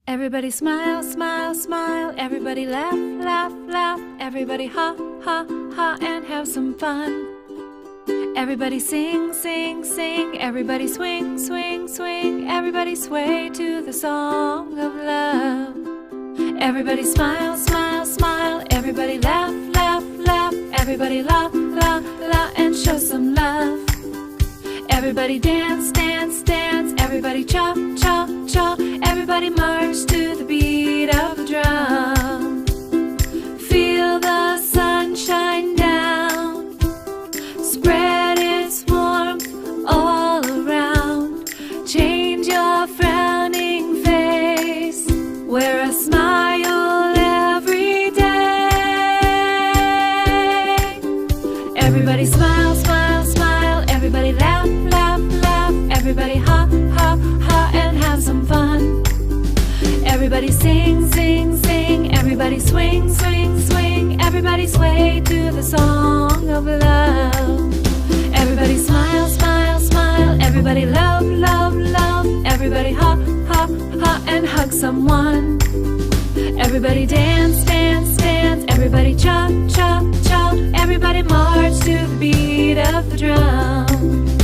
Everybody smile, smile, smile. Everybody laugh, laugh, laugh. Everybody ha, ha, ha, and have some fun. Everybody sing, sing, sing. Everybody swing, swing, swing. Everybody sway to the song of love. Everybody smile, smile, smile. Everybody laugh, laugh, laugh. Everybody la, la, la, and show some love. Everybody dance, dance, dance. Everybody cha, cha, cha. Everybody march to the beat of the drum. Feel the sun shine down, spread its warmth all around. Change your frowning face, wear a smile every day. Everybody smile, smile, smile. Everybody laugh, laugh, laugh. Everybody ha, ha, ha, and have some fun. Everybody sing, sing, sing. Everybody swing, swing, swing. Everybody sway to the song of love. Everybody smile, smile, smile. Everybody love, love, love. Everybody ha, ha, ha, and hug someone. Everybody dance, dance, dance. Everybody cha, cha, cha. Everybody march to the beat of the drum.